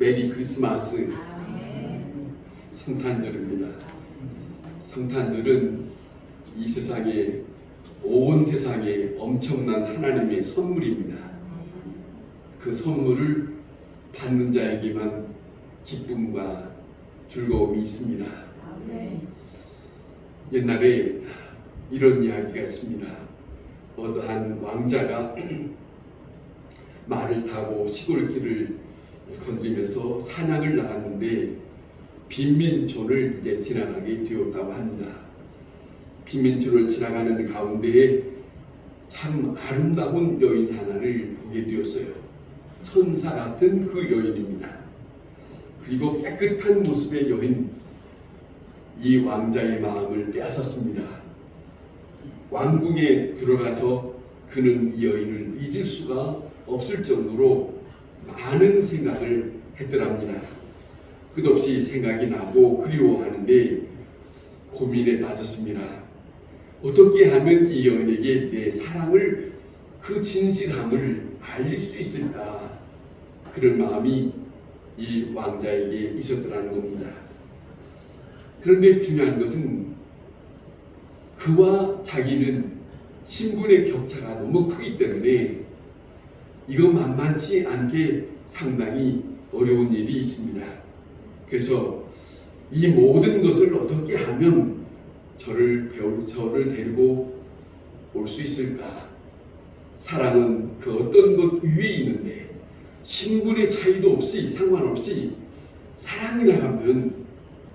메리 크리스마스. 성탄절입니다. 성탄절은 이 세상에, 온 세상에 엄청난 하나님의 선물입니다. 그 선물을 받는 자에게만 기쁨과 즐거움이 있습니다. 옛날에 이런 이야기가 있습니다. 어떠한 왕자가 말을 타고 시골길을 건드리면서 사냥을 나갔는데 빈민촌을 이제 지나가게 되었다고 합니다. 빈민촌을 지나가는 가운데에 참 아름다운 여인 하나를 보게 되었어요. 천사 같은 그 여인입니다. 그리고 깨끗한 모습의 여인, 이 왕자의 마음을 빼앗았습니다. 왕궁에 들어가서 그는 이 여인을 잊을 수가 없을 정도로 많은 생각을 했더랍니다. 끝없이 생각이 나고 그리워하는데 고민에 빠졌습니다. 어떻게 하면 이 여인에게 내 사랑을, 그 진실함을 알릴 수 있을까? 그런 마음이 이 왕자에게 있었더라는 겁니다. 그런데 중요한 것은 그와 자기는 신분의 격차가 너무 크기 때문에 이거 만만치 않게 상당히 어려운 일이 있습니다. 그래서 이 모든 것을 어떻게 하면 저를 데리고 올 수 있을까? 사랑은 그 어떤 것 위에 있는데 신분의 차이도 없이, 상관없이 사랑이라 하면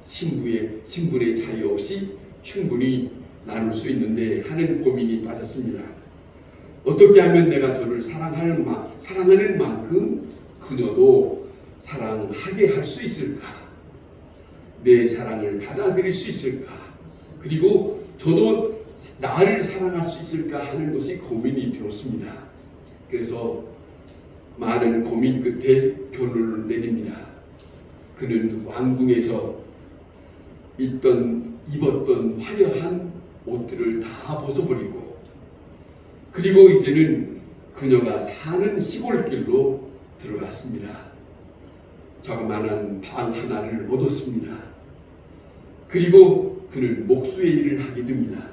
신분의 차이 없이 충분히 나눌 수 있는데 하는 고민이 빠졌습니다. 어떻게 하면 내가 저를 사랑하는 만큼 그녀도 사랑하게 할 수 있을까? 내 사랑을 받아들일 수 있을까? 그리고 저도 나를 사랑할 수 있을까 하는 것이 고민이 되었습니다. 그래서 많은 고민 끝에 결론을 내립니다. 그는 왕궁에서 입었던 화려한 옷들을 다 벗어버리고, 그리고 이제는 그녀가 사는 시골길로 들어갔습니다. 자그마한 방 하나를 얻었습니다. 그리고 그는 목수의 일을 하게 됩니다.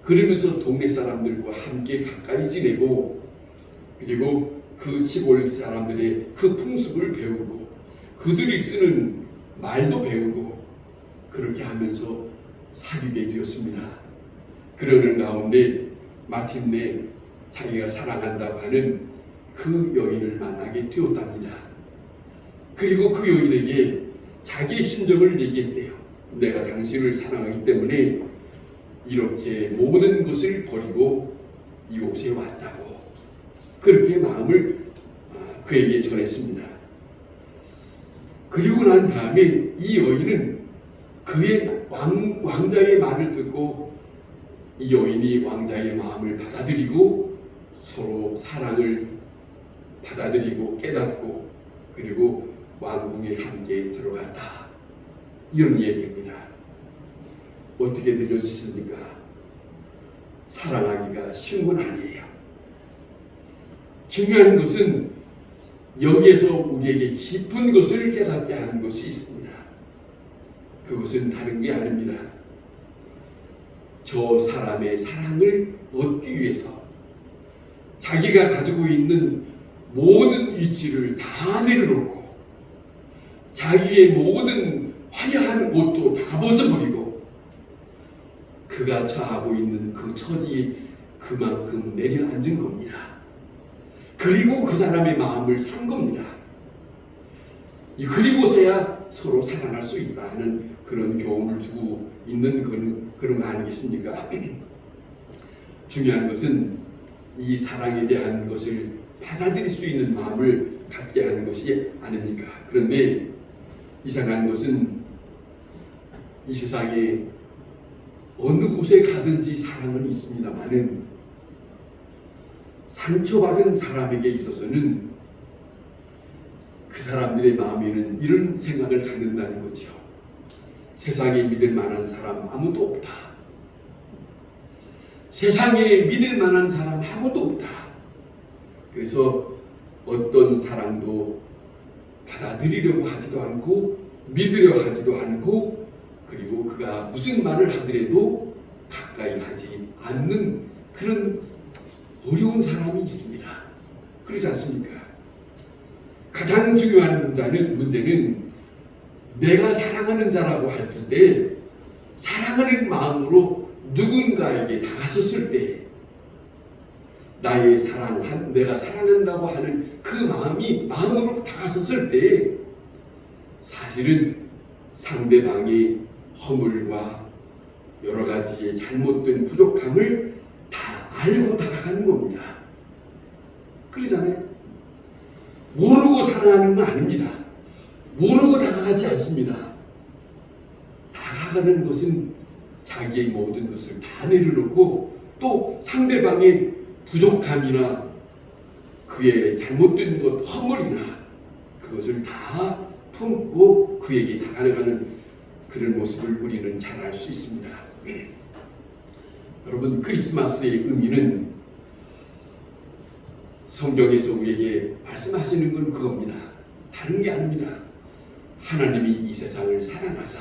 그러면서 동네 사람들과 함께 가까이 지내고, 그리고 그 시골 사람들의 그 풍습을 배우고, 그들이 쓰는 말도 배우고, 그렇게 하면서 사귀게 되었습니다. 그러는 가운데 마침내 자기가 사랑한다고 하는 그 여인을 만나게 되었답니다. 그리고 그 여인에게 자기의 심정을 얘기했대요. 내가 당신을 사랑하기 때문에 이렇게 모든 것을 버리고 이곳에 왔다고, 그렇게 마음을 그에게 전했습니다. 그리고 난 다음에 이 여인은 그의 왕자의 말을 듣고 이 여인이 왕자의 마음을 받아들이고 서로 사랑을 받아들이고 깨닫고, 그리고 왕궁에 함께 들어갔다. 이런 얘기입니다. 어떻게 들려지십니까? 사랑하기가 쉬운 건 아니에요. 중요한 것은 여기에서 우리에게 깊은 것을 깨닫게 하는 것이 있습니다. 그것은 다른 게 아닙니다. 저 사람의 사랑을 얻기 위해서 자기가 가지고 있는 모든 위치를 다 내려놓고 자기의 모든 화려한 옷도 다 벗어버리고 그가 처하고 있는 그 처지에 그만큼 내려앉은 겁니다. 그리고 그 사람의 마음을 산 겁니다. 그리고서야 서로 사랑할 수 있다 하는 그런 교훈을 두고 있는 그런 거 아니겠습니까? 중요한 것은 이 사랑에 대한 것을 받아들일 수 있는 마음을 갖게 하는 것이 아닙니까? 그런데 이상한 것은 이 세상에 어느 곳에 가든지 사랑은 있습니다만은 상처받은 사람에게 있어서는 그 사람들의 마음에는 이런 생각을 갖는다는 거죠. 세상에 믿을 만한 사람 아무도 없다. 세상에 믿을 만한 사람 아무도 없다. 그래서 어떤 사랑도 받아들이려고 하지도 않고 믿으려 하지도 않고 그리고 그가 무슨 말을 하더라도 가까이 하지 않는 그런 어려운 사람이 있습니다. 그렇지 않습니까? 가장 중요한 문제는 내가 사랑하는 자라고 했을 때 사랑하는 마음으로 누군가에게 다가섰을 때 나의 내가 사랑한다고 하는 그 마음으로 다가섰을 때 사실은 상대방의 허물과 여러 가지의 잘못된 부족함을 다 알고 다가가는 겁니다. 그러잖아요. 모르고 사랑하는 건 아닙니다. 모르고 다가가지 않습니다. 다가가는 것은 자기의 모든 것을 다 내려놓고 또 상대방의 부족함이나 그의 잘못된 것, 허물이나 그것을 다 품고 그에게 다가가는 그런 모습을 우리는 잘 알 수 있습니다. 여러분, 크리스마스의 의미는 성경에서 우리에게 말씀하시는 건 그겁니다. 다른 게 아닙니다. 하나님이 이 세상을 사랑하사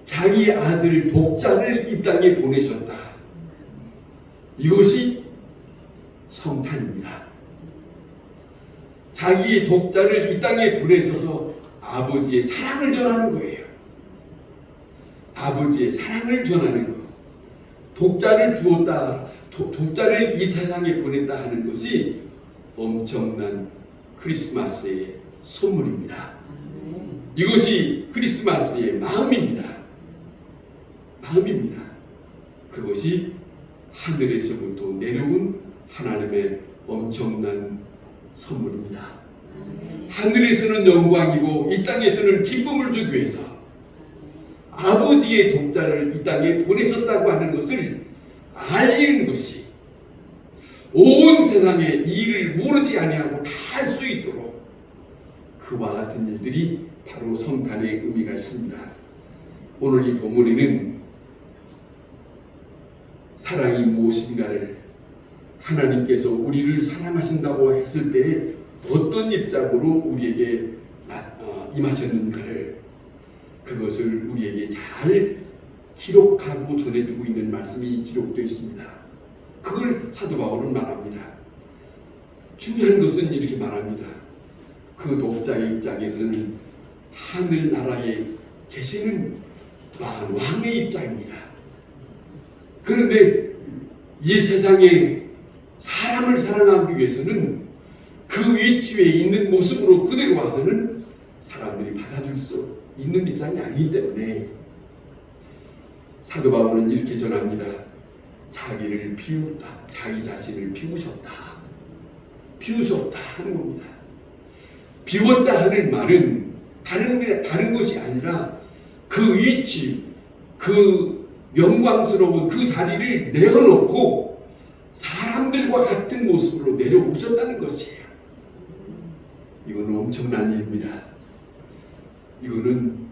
자기 아들 독자를 이 땅에 보내셨다. 이것이 성탄입니다. 자기의 독자를 이 땅에 보내셔서 아버지의 사랑을 전하는 거예요. 아버지의 사랑을 전하는 것. 독자를 주었다. 독자를 이 세상에 보냈다 하는 것이 엄청난 크리스마스의 선물입니다. 이것이 크리스마스의 마음입니다. 마음입니다. 그것이 하늘에서부터 내려온 하나님의 엄청난 선물입니다. 하늘에서는 영광이고 이 땅에서는 기쁨을 주기 위해서 아버지의 독자를 이 땅에 보내셨다고 하는 것을 알리는 것이 온 세상에 이 일을 모르지 아니하고 다 할 수 있도록 그와 같은 일들이 바로 성탄의 의미가 있습니다. 오늘 이 본문에는 사랑이 무엇인가를 하나님께서 우리를 사랑하신다고 했을 때 어떤 입장으로 우리에게 임하셨는가를 그것을 우리에게 잘 기록하고 전해주고 있는 말씀이 기록되어 있습니다. 그걸 사도 바울은 말합니다. 중요한 것은 이렇게 말합니다. 그 독자의 입장에서는 하늘나라에 계시는 왕의 입장입니다. 그런데 이 세상에 사람을 사랑하기 위해서는 그 위치에 있는 모습으로 그대로 와서는 사람들이 받아줄 수 있는 입장이 아니기 때문에 사도 바울은 이렇게 전합니다. 자기를 비웠다. 자기 자신을 비우셨다. 비우셨다 하는 겁니다. 비웠다 하는 말은 다른 것이 아니라 그 위치, 그 영광스러운 그 자리를 내어놓고 사람들과 같은 모습으로 내려오셨다는 것이에요. 이거는 엄청난 일입니다. 이거는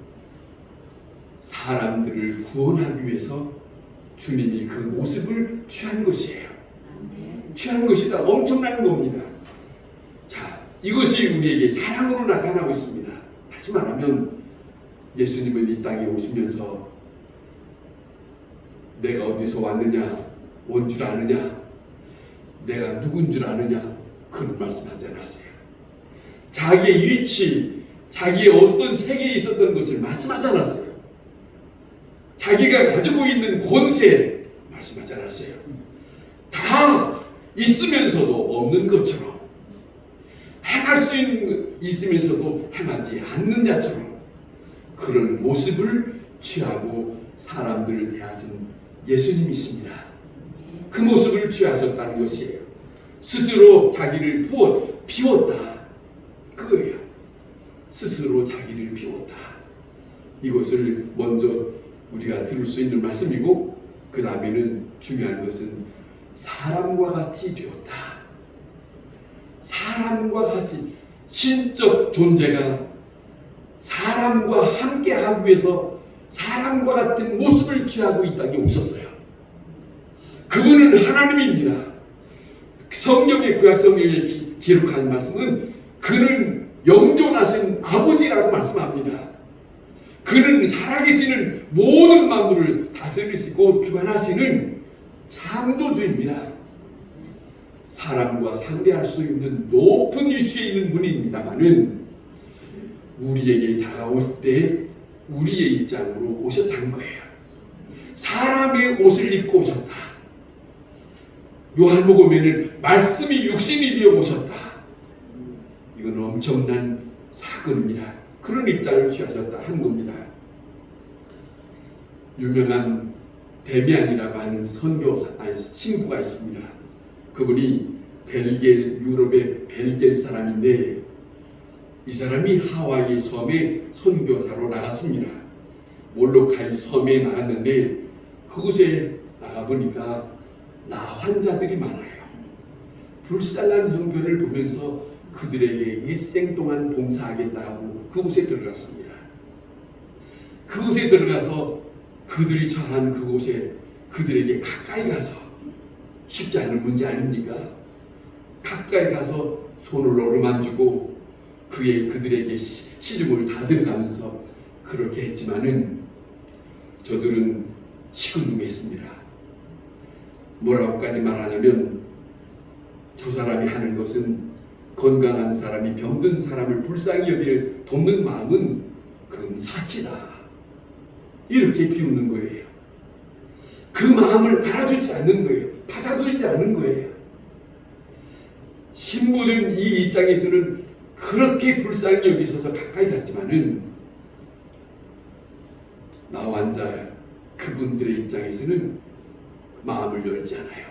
사람들을 구원하기 위해서 주님이 그 모습을 취한 것이에요. 취한 것이다. 엄청난 겁니다. 자, 이것이 우리에게 사랑으로 나타나고 있습니다. 다시 말하면 예수님은 이 땅에 오시면서 내가 어디서 왔느냐, 온 줄 아느냐, 내가 누군 줄 아느냐, 그런 말씀하지 않았어요. 자기의 위치, 자기의 어떤 세계에 있었던 것을 말씀하지 않았어요. 자기가 가지고 있는 권세 말씀하지 않았어요. 다 있으면서도 없는 것처럼, 행할 수 있으면서도 행하지 않는 자처럼 그런 모습을 취하고 사람들을 대하신 예수님이 있습니다. 그 모습을 취하셨다는 것이에요. 스스로 자기를 비웠다. 그거예요. 스스로 자기를 비웠다. 이것을 먼저 우리가 들을 수 있는 말씀이고, 그 다음에는 중요한 것은 사람과 같이 되었다. 사람과 같이 신적 존재가 사람과 함께 하기 위해서 사람과 같은 모습을 취하고 이 땅에 오셨어요. 그분은 하나님입니다. 성경의 구약 성경에 기록한 말씀은 그 그는 영존하신 아버지라고 말씀합니다. 그는 살아계시는 모든 만물을 다스리시고 주관하시는 창조주입니다. 사람과 상대할 수 있는 높은 위치에 있는 분입니다만은 우리에게 다가올 때 우리의 입장으로 오셨다는 거예요. 사람의 옷을 입고 오셨다. 요한복음에는 말씀이 육신이 되어 오셨다. 이건 엄청난 사건입니다. 그런 입장을 취하셨다 하는 겁니다. 유명한 데미안이라고 하는 신부가 있습니다. 그분이 유럽의 벨기에 사람인데 이 사람이 하와이 섬에 선교사로 나갔습니다. 몰로카이 섬에 나갔는데 그곳에 나가보니까 나 환자들이 많아요. 불쌍한 형편을 보면서 그들에게 일생 동안 봉사하겠다고 그곳에 들어갔습니다. 그곳에 들어가서 그들이 처한 그곳에 그들에게 가까이 가서 쉽지 않은 문제 아닙니까? 가까이 가서 손을 어루만지고 그들에게 시중을 다 들어가면서 그렇게 했지만은 저들은 시큰둥했습니다. 뭐라고까지 말하냐면 저 사람이 하는 것은 건강한 사람이 병든 사람을 불쌍히 여기를 돕는 마음은 그건 사치다. 이렇게 비웃는 거예요. 그 마음을 알아주지 않는 거예요. 받아주지 않는 거예요. 신부는 이 입장에서는 그렇게 불쌍히 여기셔서 가까이 갔지만은 나 환자 그분들의 입장에서는 마음을 열지 않아요.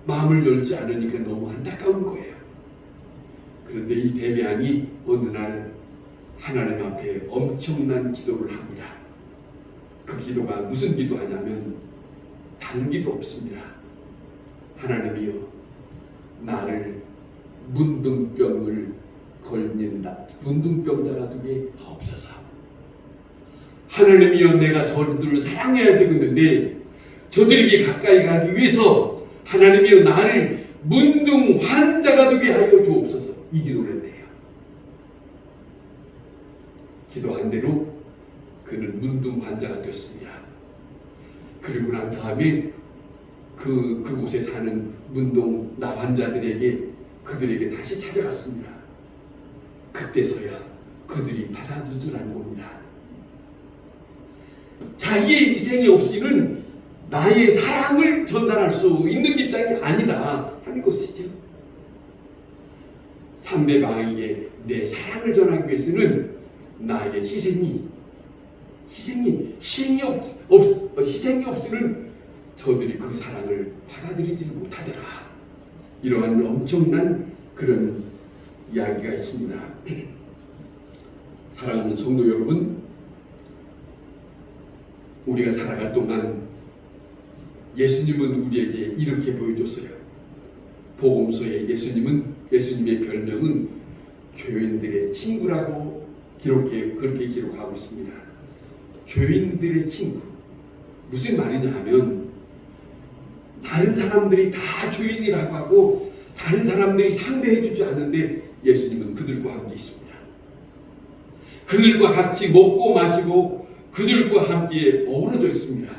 마음을 열지 않으니까 너무 안타까운 거예요. 그런데 이 데미안이 어느 날 하나님 앞에 엄청난 기도를 합니다. 그 기도가 무슨 기도하냐면 다른 기도 없습니다. 하나님이여 나를 문둥병을 걸린다 문둥병자가 되게 하옵소서. 하나님이여 내가 저들을 사랑해야 되겠는데 저들에게 가까이 가기 위해서 하나님이여 나를 문둥 환자가 되게 하여 주옵소서. 이 기도를 했대요. 기도한 대로 그는 문둥 환자가 됐습니다. 그리고 난 다음에 그곳에 사는 문둥 나 환자들에게 그들에게 다시 찾아갔습니다. 그때서야 그들이 받아주더라는 겁니다. 자기의 희생이 없이는 나의 사랑을 전달할 수 있는 입장이 아니다 하는 것이죠. 상대방에게 내 사랑을 전하기 위해서는 나의 희생이 없이는 저들이 그 사랑을 받아들이지 못하더라. 이러한 엄청난 그런 이야기가 있습니다. 사랑하는 성도 여러분, 우리가 살아갈 동안 예수님은 우리에게 이렇게 보여줬어요. 복음서에 예수님의 별명은 죄인들의 친구라고 그렇게 기록하고 있습니다. 죄인들의 친구. 무슨 말이냐 하면 다른 사람들이 다 죄인이라고 하고 다른 사람들이 상대해 주지 않는데 예수님은 그들과 함께 있습니다. 그들과 같이 먹고 마시고 그들과 함께 어우러져 있습니다.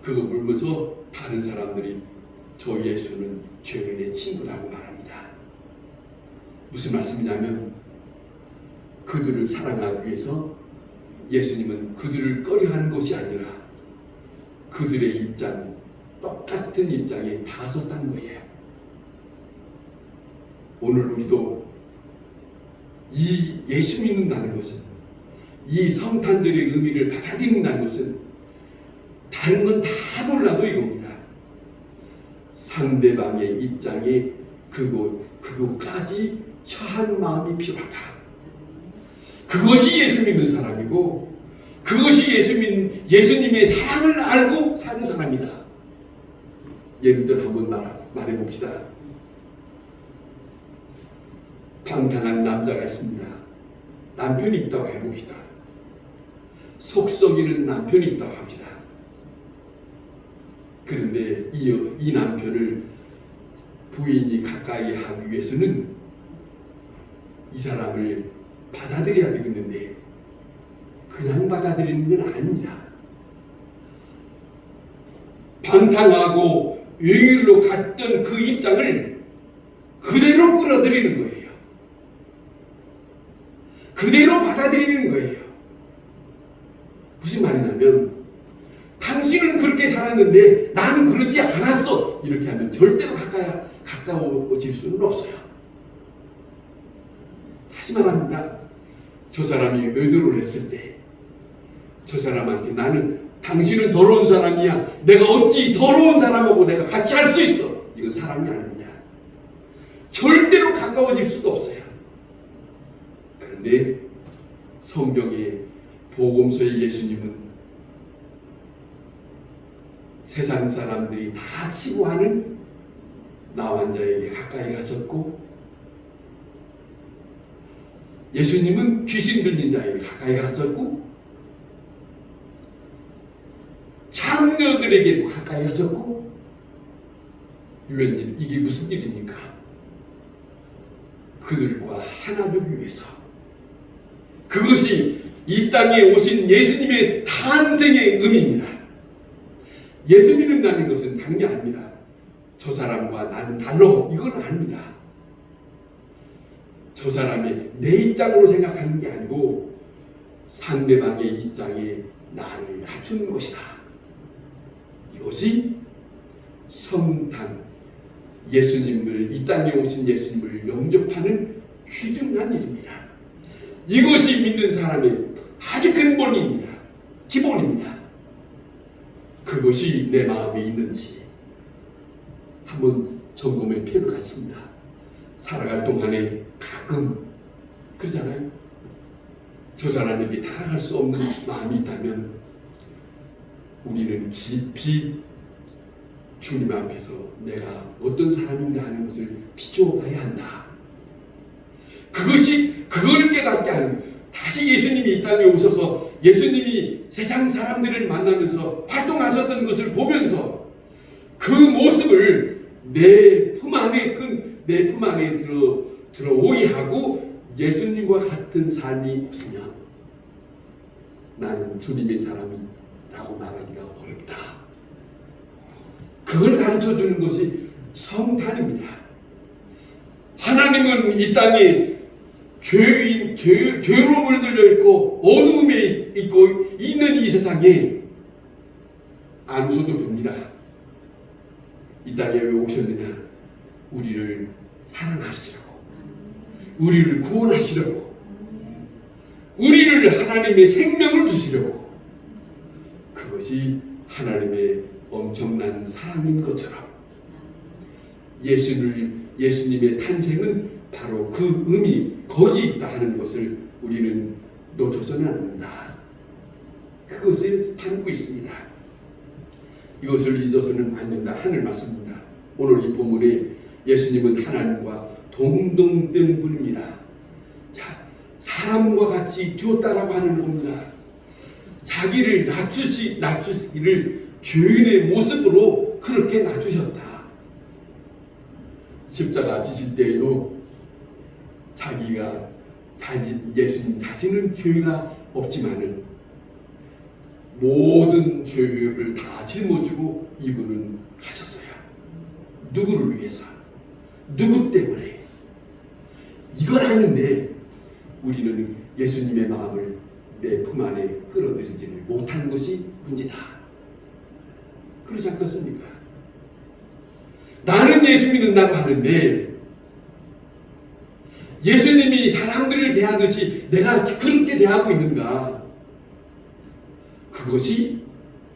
그거 보면서 다른 사람들이 저 예수는 죄인의 친구라고 말합니다. 무슨 말씀이냐면 그들을 사랑하기 위해서 예수님은 그들을 꺼려하는 것이 아니라 그들의 입장, 똑같은 입장에 다섰다는 거예요. 오늘 우리도 이 예수 믿는다는 것은, 이 성탄절의 의미를 받아들인다는 것은 다른 건 다 몰라도 이겁니다. 상대방의 입장에 그거까지 처한 마음이 필요하다. 그것이 예수 믿는 사람이고 그것이 예수님의 사랑을 알고 사는 사람이다. 예를 들어 한번 말해봅시다. 방탕한 남자가 있습니다. 남편이 있다고 해봅시다. 속 썩이는 남편이 있다고 합니다. 그런데 이 남편을 부인이 가까이 하기 위해서는 이 사람을 받아들여야 되겠는데 그냥 받아들이는 건 아닙니다. 방탕하고 외길로 갔던 그 입장을 그대로 끌어들이는 거예요. 그대로 받아들이는 거예요. 무슨 말이냐면 당신은 그렇게 살았는데 나는 그렇지 않았어. 이렇게 하면 절대로 가까워질 수는 없어요. 다시 말합니다. 저 사람이 의도를 했을 때 저 사람한테 나는 당신은 더러운 사람이야. 내가 어찌 더러운 사람하고 내가 같이 할 수 있어. 이건 사람이 아닙니다. 절대로 가까워질 수도 없어요. 그런데 성경의 복음서의 예수님은 세상 사람들이 다 치부하는 나환자에게 가까이 가셨고 예수님은 귀신 들린 자에게 가까이 가셨고 창녀들에게도 가까이 하셨고 웬일 이게 무슨 일입니까? 그들과 하나 되기 위해서 그것이 이 땅에 오신 예수님의 탄생의 의미입니다. 예수 믿는다는 것은 다른 게 아닙니다. 저 사람과 나는 달라 이건 아닙니다. 저 사람의 내 입장으로 생각하는 게 아니고 상대방의 입장에 나를 낮추는 것이다. 이것이 성탄, 예수님을 이 땅에 오신 예수님을 영접하는 귀중한 일입니다. 이것이 믿는 사람의 아주 근본입니다. 기본입니다. 그것이 내 마음에 있는지 한번 점검의 필요가 있습니다. 살아갈 동안에 가끔 그러잖아요. 저 사람에게 다가갈 수 없는 마음이 있다면 우리는 깊이 주님 앞에서 내가 어떤 사람인가 하는 것을 비춰봐야 한다. 그걸 깨닫게 하는 거예요. 다시 예수님이 이 땅에 오셔서 예수님이 세상 사람들을 만나면서 활동하셨던 것을 보면서 그 모습을 내 품 안에 들어오게 하고 예수님과 같은 삶이 없으면 나는 주님의 사람이라고 말하기가 어렵다. 그걸 가르쳐주는 것이 성탄입니다. 하나님은 이 땅에 죄로 물들려 있고 어두움에 있고 있는 이 세상에 안 오셔도 됩니다. 이 땅에 왜 오셨느냐? 우리를 사랑하시라고, 우리를 구원하시려고, 우리를 하나님의 생명을 주시려고. 그것이 하나님의 엄청난 사랑인 것처럼 예수님의 탄생은 바로 그 의미 거기에 있다 하는 것을 우리는 놓쳐서는 안 된다. 그것을 담고 있습니다. 이것을 잊어서는 안 된다 하는 말씀입니다. 오늘 이 본문에 예수님은 하나님과 동등된 분입니다. 자, 사람과 같이 되었다라고 하는 겁니다. 자기를 낮추시기를 죄인의 모습으로 그렇게 낮추셨다. 십자가 지실 때에도 예수님 자신은 죄가 없지만은 모든 죄를 다 짊어지고 이분은 가셨어요. 누구를 위해서? 누구 때문에? 이걸 아는데 우리는 예수님의 마음을 내 품 안에 끌어들이지를 못하는 것이 문제다. 그러지 않겠습니까? 나는 예수 믿는다고 하는데 예수님이 사람들을 대하듯이 내가 그렇게 대하고 있는가? 그것이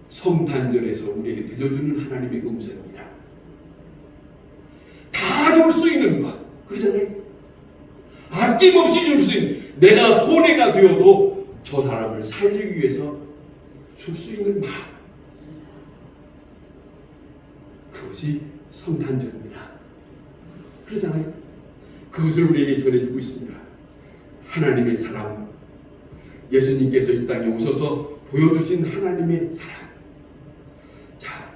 성탄절에서 우리에게 들려주는 하나님의 음성입니다. 다 줄 수 있는 것, 그러잖아요. 아낌없이 줄 수 있는, 내가 손해가 되어도 저 사람을 살리기 위해서 줄 수 있는 마음, 그것이 성탄절입니다. 그러잖아요. 그것을 우리에게 전해주고 있습니다. 하나님의 사랑, 예수님께서 이 땅에 오셔서 보여주신 하나님의 사랑. 자,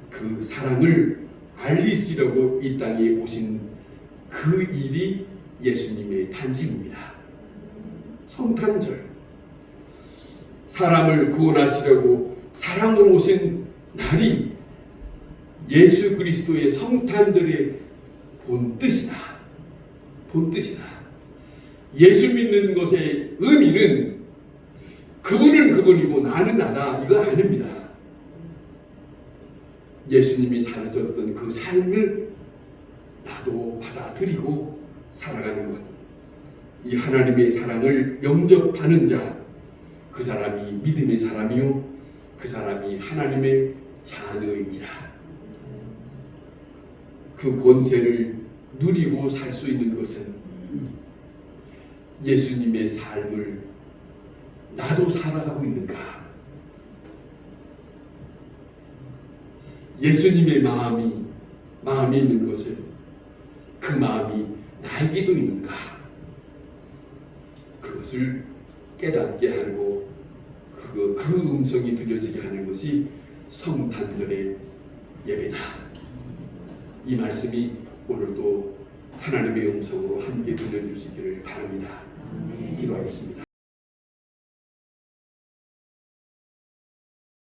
그 사랑을 알리시려고 이 땅에 오신 그 일이 예수님의 탄생입니다. 성탄절. 사람을 구원하시려고 사랑으로 오신 날이 예수 그리스도의 성탄절의 본뜻이다. 본뜻이다. 예수 믿는 것의 의미는 그분은 그분이고 나는 나다 이거 아닙니다. 예수님이 사셨던 그 삶을 나도 받아들이고 살아가는 것. 이 하나님의 사랑을 영접하는 자, 그 사람이 믿음의 사람이요, 그 사람이 하나님의 자녀이니라. 그 권세를 누리고 살 수 있는 것은 예수님의 삶을 나도 살아가고 있는가? 예수님의 마음이 있는 것을 그 마음이 나에게도 있는가? 그것을 깨닫게 하고 그 음성이 들려지게 하는 것이 성탄절의 예배다. 이 말씀이 오늘도 하나님의 음성으로 함께 들려줄 수 있기를 바랍니다. 기도하겠습니다.